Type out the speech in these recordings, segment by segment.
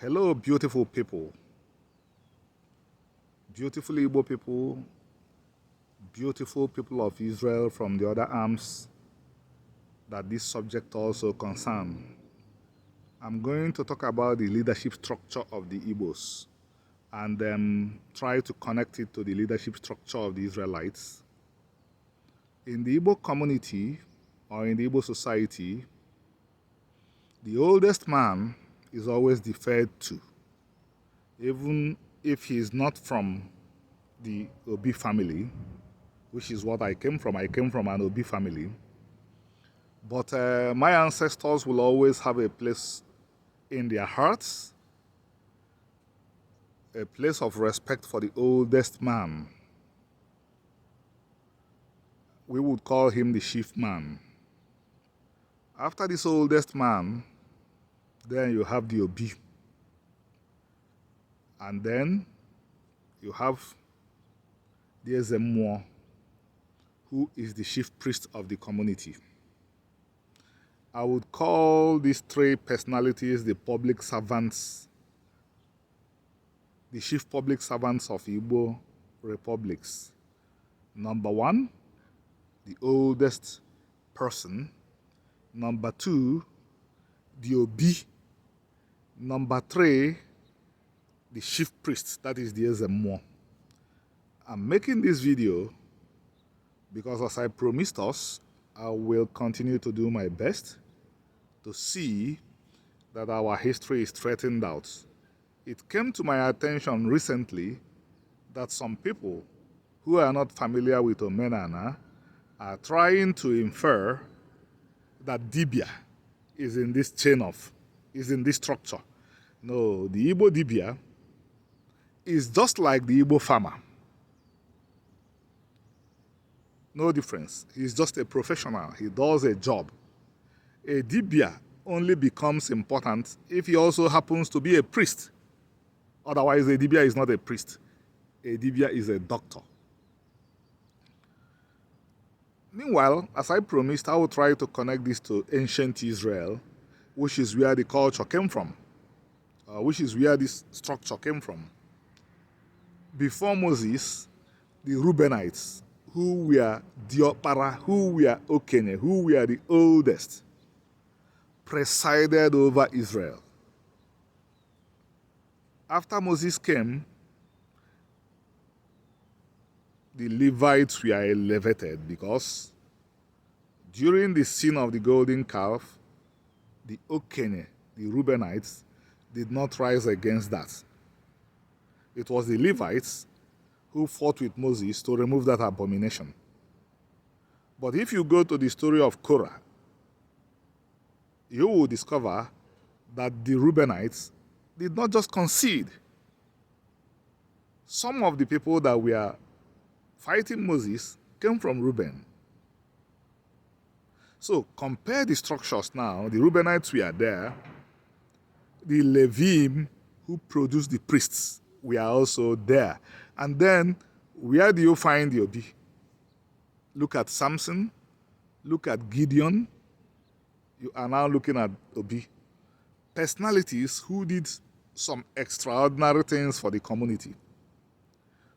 Hello, beautiful people, beautiful Igbo people, beautiful people of Israel from the other arms that this subject also concerns. I'm going to talk about the leadership structure of the Igbos and try to connect it to the leadership structure of the Israelites. In the Igbo community or in the Igbo society, the oldest man is always deferred to, even if he is not from the Obi family, which is what I came from. I came from an Obi family. But my ancestors will always have a place in their hearts, a place of respect for the oldest man. We would call him the chief man. After this oldest man, then you have the Obi. And then you have the Ezemwo, who is the chief priest of the community. I would call these three personalities the public servants, the chief public servants of Igbo republics. Number one, the oldest person. Number two, the Obi. Number three, the chief priest, that is the Ezemwo. I'm making this video because, as I promised us, I will continue to do my best to see that our history is straightened out. It came to my attention recently that some people who are not familiar with Omenana are trying to infer that Dibia is in this is in this structure. No, the Igbo Dibia is just like the Igbo farmer. No difference. He's just a professional. He does a job. A Dibia only becomes important if he also happens to be a priest. Otherwise, a Dibia is not a priest. A Dibia is a doctor. Meanwhile, as I promised, I will try to connect this to ancient Israel, which is where the culture came from, which is where this structure came from. Before Moses, the Reubenites, who were Diopara, who were Okene, who were the oldest, presided over Israel. After Moses came, the Levites were elevated because during the sin of the golden calf, the Okene, the Reubenites, did not rise against that. It was the Levites who fought with Moses to remove that abomination. But if you go to the story of Korah, you will discover that the Reubenites did not just concede. Some of the people that were fighting Moses came from Reuben. So compare the structures now. The Reubenites were there. The Levim, who produced the priests, were also there. And then, where do you find the Obi? Look at Samson. Look at Gideon. You are now looking at Obi. Personalities who did some extraordinary things for the community.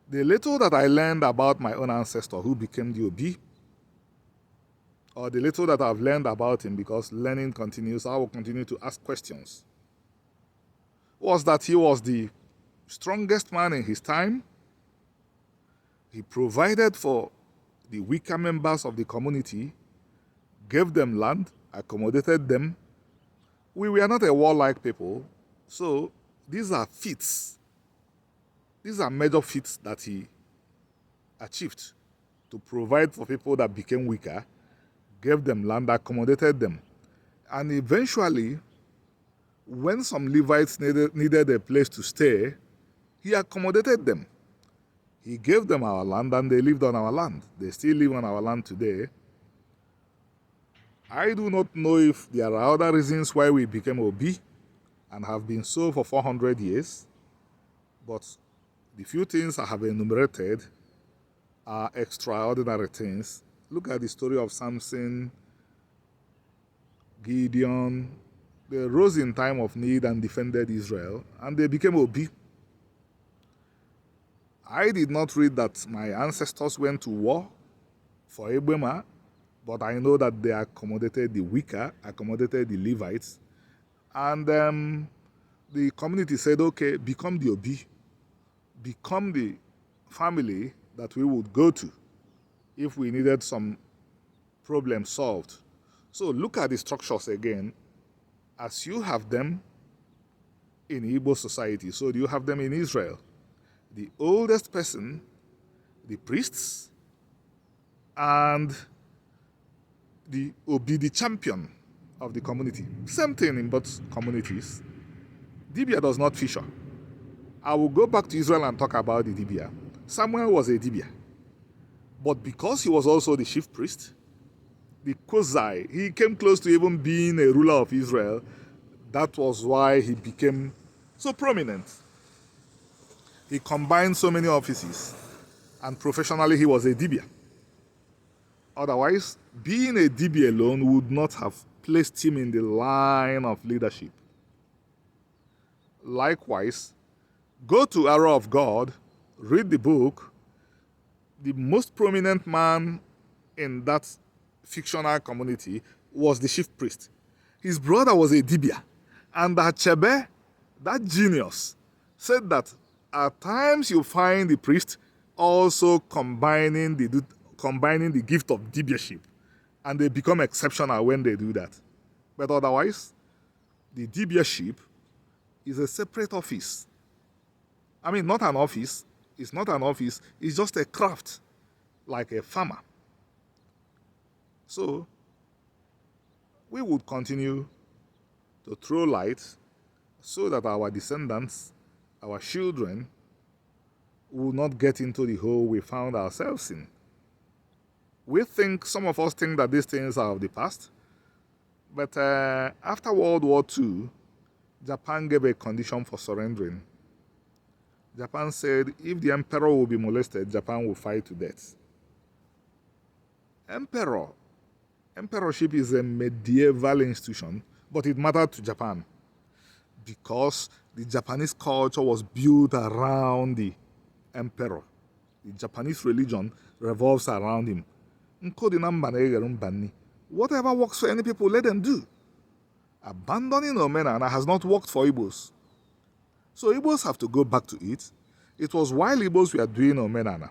The little that I learned about my own ancestor who became the Obi, or the little that I've learned about him, because learning continues, I will continue to ask questions, was that he was the strongest man in his time. He provided for the weaker members of the community, gave them land, accommodated them. We were not a warlike people, so these are feats. These are major feats that he achieved to provide for people that became weaker, gave them land, accommodated them. And eventually, when some Levites needed a place to stay, he accommodated them. He gave them our land and they lived on our land. They still live on our land today. I do not know if there are other reasons why we became Obi and have been so for 400 years, but the few things I have enumerated are extraordinary things. Look at the story of Samson, Gideon. They rose in time of need and defended Israel, and they became Obi. I did not read that my ancestors went to war for Egbema, but I know that they accommodated the weaker, accommodated the Levites, and the community said, okay, become the Obi, become the family that we would go to if we needed some problem solved. So look at the structures again, as you have them in Igbo society, so do you have them in Israel. The oldest person, the priests, and the Obi, the champion of the community. Same thing in both communities. Dibia does not feature. I will go back to Israel and talk about the Dibia. Samuel was a Dibia. But because he was also the chief priest, the Kozai, he came close to even being a ruler of Israel. That was why he became so prominent. He combined so many offices, and professionally he was a Dibia. Otherwise, being a Dibia alone would not have placed him in the line of leadership. Likewise, go to Arrow of God, read the book. The most prominent man in that fictional community was the chief priest. His brother was a Dibia. And Achebe, that genius, said that at times you find the priest also combining the gift of Dibiaship. And they become exceptional when they do that. But otherwise, the Dibiaship is a separate office. I mean, not an office. It's not an office. It's just a craft, like a farmer. So, we would continue to throw light so that our descendants, our children, will not get into the hole we found ourselves in. Some of us think that these things are of the past, but after World War II, Japan gave a condition for surrendering. Japan said if the emperor will be molested, Japan will fight to death. Emperorship is a medieval institution, but it mattered to Japan because the Japanese culture was built around the emperor. The Japanese religion revolves around him. Whatever works for any people, let them do. Abandoning Omenana has not worked for Igbos. So Igbos have to go back to it. It was while Igbos were doing Omenana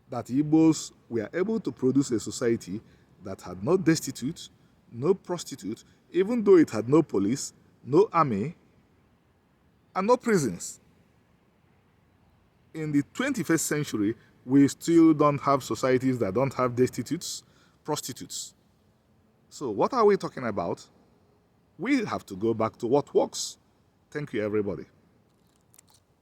that Igbos were able to produce a society that had no destitute, no prostitute, even though it had no police, no army, and no prisons. In the 21st century, we still don't have societies that don't have destitutes, prostitutes. So what are we talking about? We have to go back to what works. Thank you, everybody.